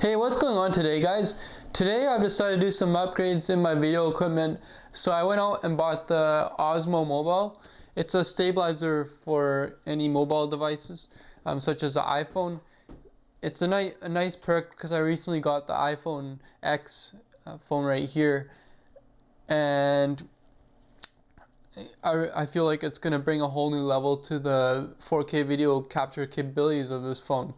Hey, what's going on today, guys? Today I've decided to do some upgrades in my video equipment. So I went out and bought the Osmo Mobile. It's a stabilizer for any mobile devices, such as the iPhone. It's a nice perk because I recently got the iPhone X phone right here, and I feel like it's going to bring a whole new level to the 4K video capture capabilities of this phone.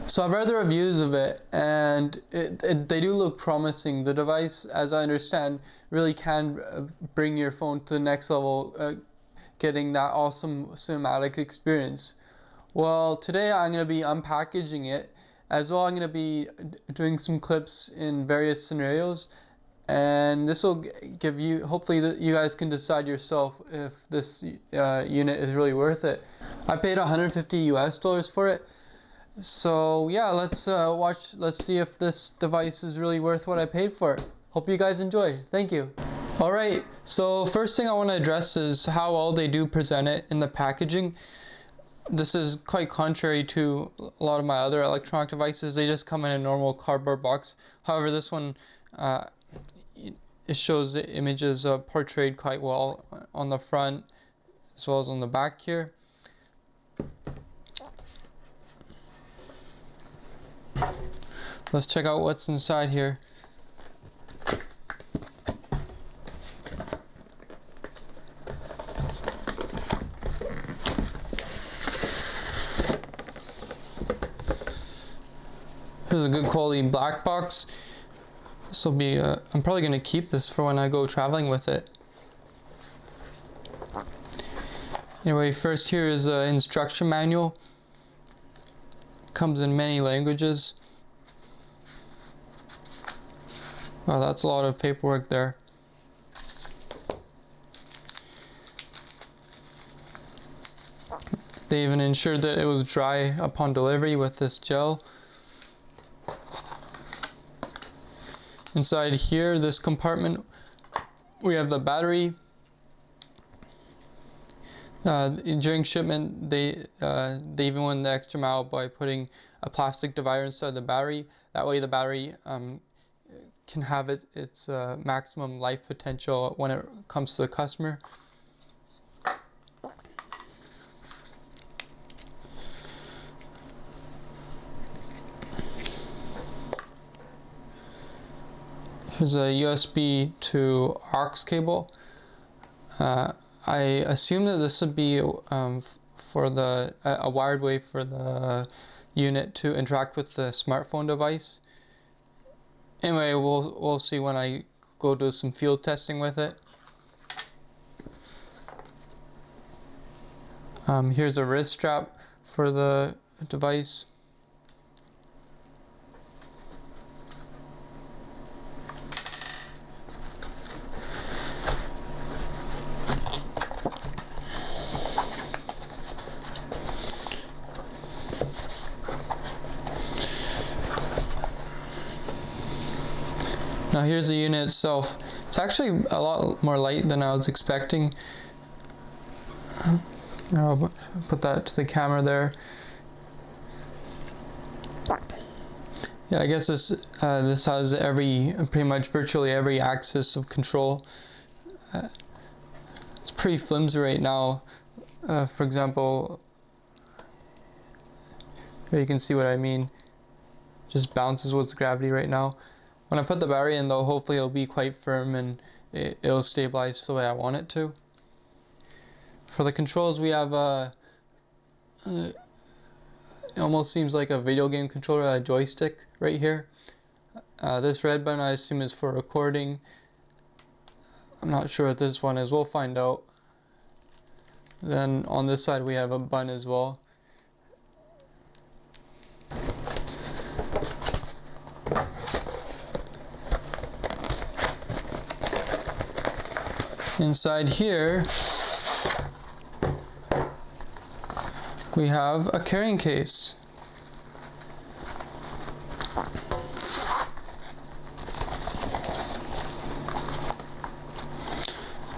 So I've read the reviews of it, and they do look promising. The device, as I understand, really can bring your phone to the next level, getting that awesome cinematic experience. Well, today I'm going to be unpackaging it. As well, I'm going to be doing some clips in various scenarios, and this will give you, hopefully you guys can decide yourself if this unit is really worth it. I paid $150 US for it. So yeah, let's see if this device is really worth what I paid for it. Hope you guys enjoy. Thank you. Alright, so first thing I want to address is how well they do present it in the packaging. This is quite contrary to a lot of my other electronic devices. They just come in a normal cardboard box. However, this one, it shows the images portrayed quite well on the front as well as on the back here. Let's check out what's inside here. Here's a good quality black box. This will be, I'm probably going to keep this for when I go traveling with it. Anyway, first here is an instruction manual. Comes in many languages. Wow, that's a lot of paperwork there. They even ensured that it was dry upon delivery with this gel. Inside here, this compartment, we have the battery. During shipment, they even went the extra mile by putting a plastic divider inside the battery. That way the battery can have its maximum life potential when it comes to the customer. Here's a USB to aux cable. I assume that this would be for a wired way for the unit to interact with the smartphone device. Anyway, we'll see when I go do some field testing with it. Here's a wrist strap for the device. Now here's the unit itself. It's actually a lot more light than I was expecting. I'll put that to the camera there. Yeah, I guess this has pretty much virtually every axis of control. It's pretty flimsy right now. For example, here you can see what I mean. Just bounces with gravity right now. When I put the battery in though, hopefully it'll be quite firm and it'll stabilize the way I want it to. For the controls, we have it almost seems like a video game controller, a joystick right here. This red button I assume is for recording. I'm not sure what this one is, we'll find out. Then on this side we have a button as well. Inside here, we have a carrying case.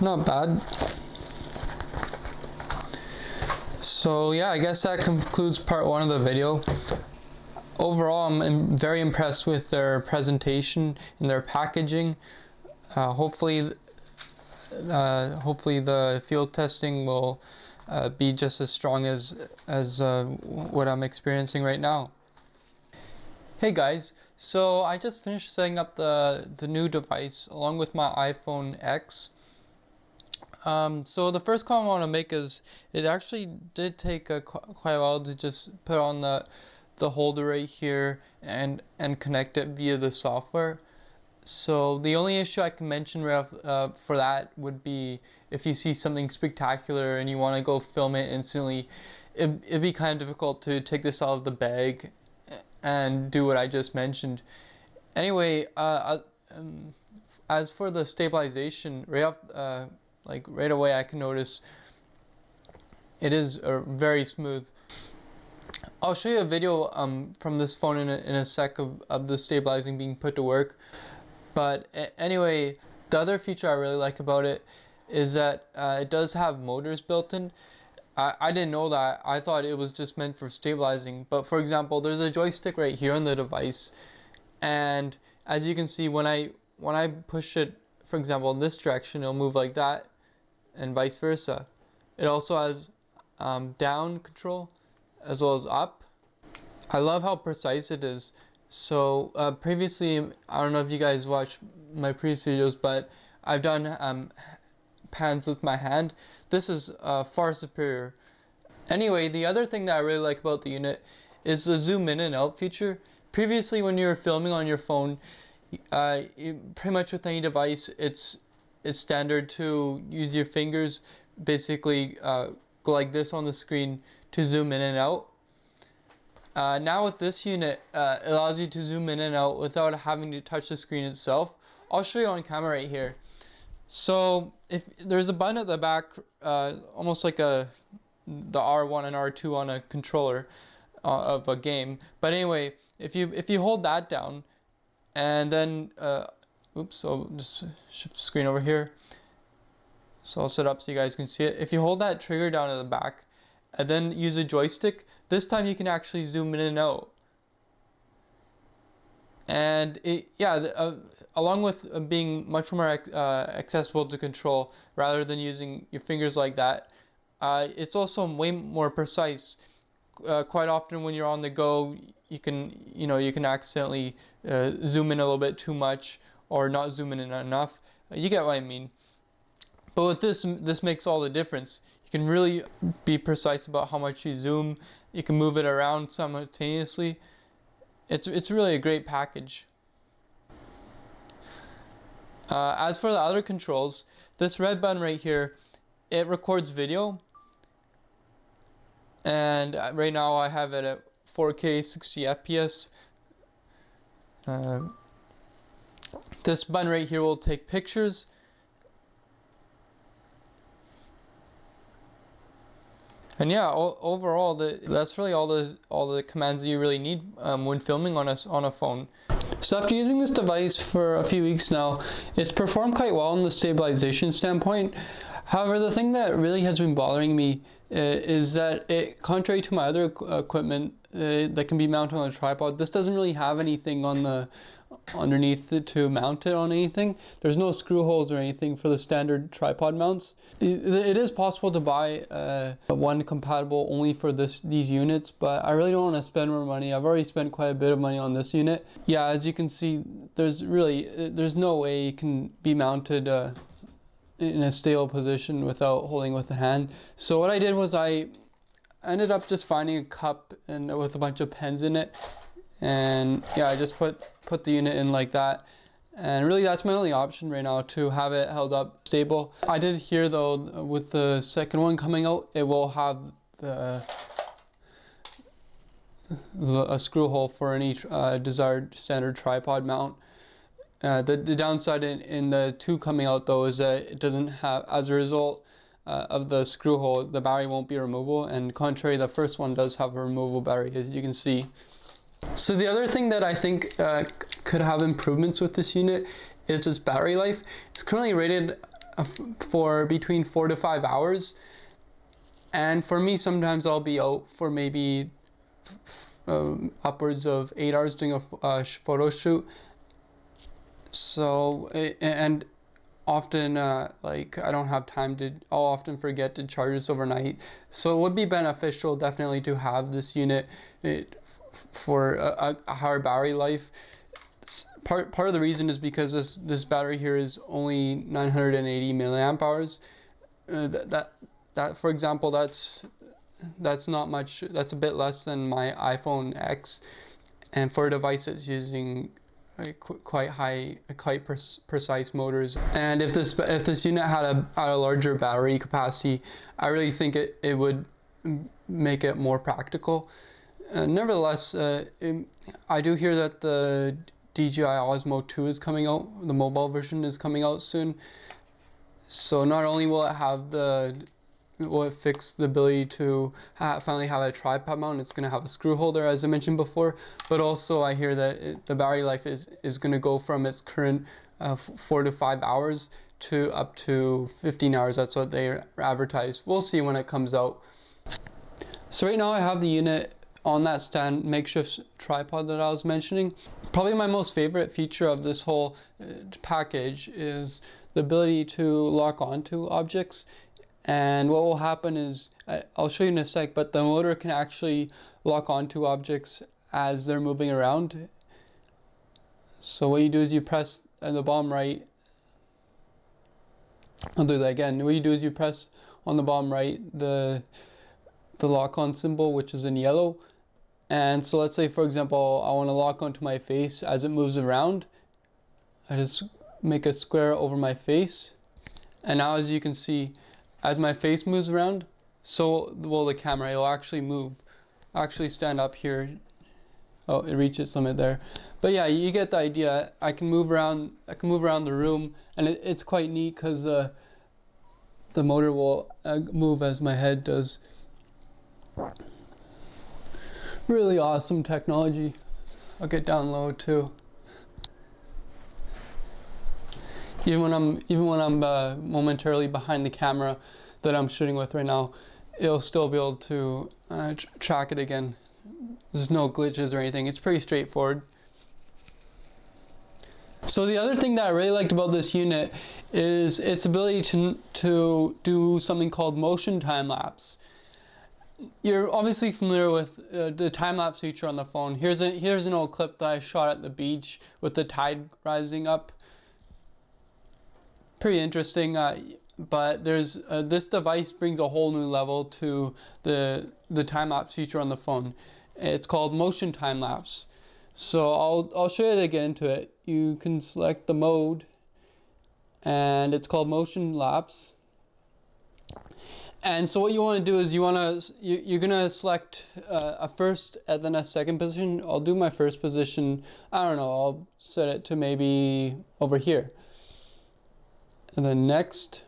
Not bad. So yeah, I guess that concludes part one of the video. Overall, I'm very impressed with their presentation and their packaging. Hopefully the field testing will be just as strong as what I'm experiencing right now. Hey guys, so I just finished setting up the new device along with my iPhone X. So the first comment I want to make is it actually did take quite a while to just put on the holder right here and connect it via the software. So the only issue I can mention for that would be if you see something spectacular and you want to go film it instantly, it'd be kind of difficult to take this out of the bag and do what I just mentioned. Anyway, as for the stabilization, right away I can notice it is very smooth. I'll show you a video from this phone in a sec of the stabilizing being put to work. But anyway, the other feature I really like about it is that it does have motors built in. I didn't know that. I thought it was just meant for stabilizing. But for example, there's a joystick right here on the device, and as you can see, when I push it, for example, in this direction, it'll move like that, and vice versa. It also has down control as well as up. I love how precise it is. So previously, I don't know if you guys watched my previous videos, but I've done pans with my hand. This is far superior. Anyway, the other thing that I really like about the unit is the zoom in and out feature. Previously, when you were filming on your phone, pretty much with any device, it's standard to use your fingers, basically go like this on the screen to zoom in and out. Now with this unit, it allows you to zoom in and out without having to touch the screen itself. I'll show you on camera right here. So if there's a button at the back, almost like the R1 and R2 on a controller of a game. But anyway, if you hold that down, and then oops, so just shift the screen over here. So I'll set up so you guys can see it. If you hold that trigger down at the back, and then use a joystick, this time you can actually zoom in and out. And along with being much more accessible to control rather than using your fingers like that, it's also way more precise. Quite often when you're on the go, you can accidentally zoom in a little bit too much or not zoom in enough. You get what I mean. But with this makes all the difference. You can really be precise about how much you zoom. You can move it around simultaneously. It's really a great package. As for the other controls, this red button right here, it records video. And right now I have it at 4K 60 FPS. This button right here will take pictures. And yeah, overall, that's really all the commands that you really need when filming on a phone. So after using this device for a few weeks now, it's performed quite well on the stabilization standpoint. However, the thing that really has been bothering me is that contrary to my other equipment that can be mounted on a tripod, this doesn't really have anything on the underneath it to mount it on anything. There's no screw holes or anything for the standard tripod mounts. It is possible to buy one compatible only for these units, but I really don't want to spend more money. I've already spent quite a bit of money on this unit. Yeah, as you can see, there's no way it can be mounted in a stable position without holding with the hand. So what I did was I ended up just finding a cup and with a bunch of pens in it, and yeah, I just put the unit in like that. And really that's my only option right now, to have it held up stable. I did hear though, with the second one coming out, it will have a screw hole for any desired standard tripod mount. The downside in the two coming out though is that it doesn't have, as a result of the screw hole, the battery won't be removable, and contrary, the first one does have a removable battery, as you can see. So the other thing that I think could have improvements with this unit is its battery life. It's currently rated for between 4 to 5 hours, and for me sometimes I'll be out for maybe upwards of 8 hours doing a photo shoot. So, and often like I don't have time to, I'll often forget to charge this overnight. So it would be beneficial definitely to have this unit for a higher battery life. Part of the reason is because this battery here is only 980 milliamp hours. That for example, that's not much. That's a bit less than my iPhone X, and for a device that's using quite precise motors. And if this unit had a larger battery capacity, I really think it would make it more practical. Nevertheless, I do hear that the DJI Osmo 2 is coming out. The mobile version is coming out soon. So not only will it fix the ability to finally have a tripod mount, it's going to have a screw holder, as I mentioned before, but also I hear that the battery life is going to go from its current 4 to 5 hours to up to 15 hours. That's what they advertise. We'll see when it comes out. So right now I have the unit on that makeshift tripod that I was mentioning. Probably my most favorite feature of this whole package is the ability to lock onto objects. And what will happen is, I'll show you in a sec, but the motor can actually lock onto objects as they're moving around. So what you do is you press on the bottom right. I'll do that again. What you do is you press on the bottom right the lock on symbol, which is in yellow. And so let's say, for example, I want to lock onto my face as it moves around. I just make a square over my face. And now as you can see, as my face moves around, so will the camera. It'll actually move. I'll actually stand up here. Oh, it reaches summit there. But yeah, you get the idea. I can move around the room, and it's quite neat because the motor will move as my head does. Really awesome technology. I'll get down low too. Even when I'm momentarily behind the camera that I'm shooting with right now, it'll still be able to track it again. There's no glitches or anything. It's pretty straightforward. So the other thing that I really liked about this unit is its ability to do something called motion time lapse. You're obviously familiar with the time-lapse feature on the phone. Here's an old clip that I shot at the beach with the tide rising up. Pretty interesting, but there's this device brings a whole new level to the time-lapse feature on the phone. It's called motion time-lapse. So I'll show you how to get into it. You can select the mode, and it's called motion lapse. And so what you want to do is you're gonna select a first and then a second position. I'll do my first position. I don't know. I'll set it to maybe over here, and then next,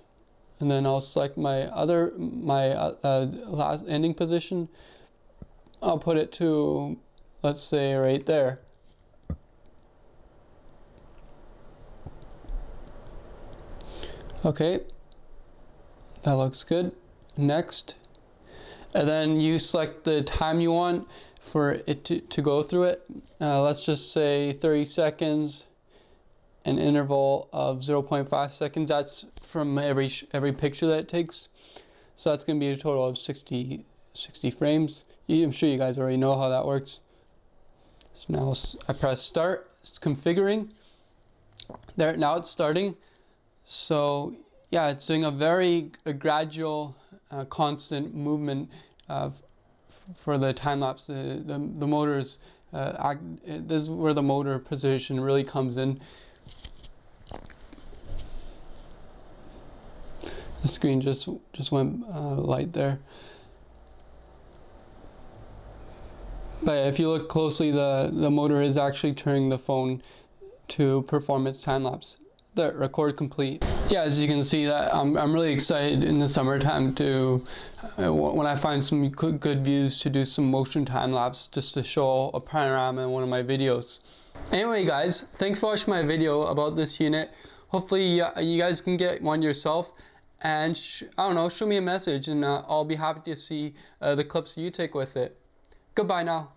and then I'll select my last ending position. I'll put it to, let's say, right there. Okay, that looks good. Next, and then you select the time you want for it to go through it. Let's just say 30 seconds, an interval of 0.5 seconds. That's from every picture that it takes. So that's going to be a total of 60 frames. I'm sure you guys already know how that works. So now I press start. It's configuring. There, now it's starting. So yeah, it's doing a gradual, constant movement for the time lapse. The motors, this is where the motor position really comes in. The screen just went light there. But if you look closely, the motor is actually turning the phone to perform its time lapse. The record complete. Yeah, as you can see, that I'm really excited in the summertime to when I find some good views to do some motion time lapse just to show a panorama in one of my videos. Anyway, guys, thanks for watching my video about this unit. Hopefully you guys can get one yourself, and I don't know, show me a message, and I'll be happy to see the clips you take with it. Goodbye now.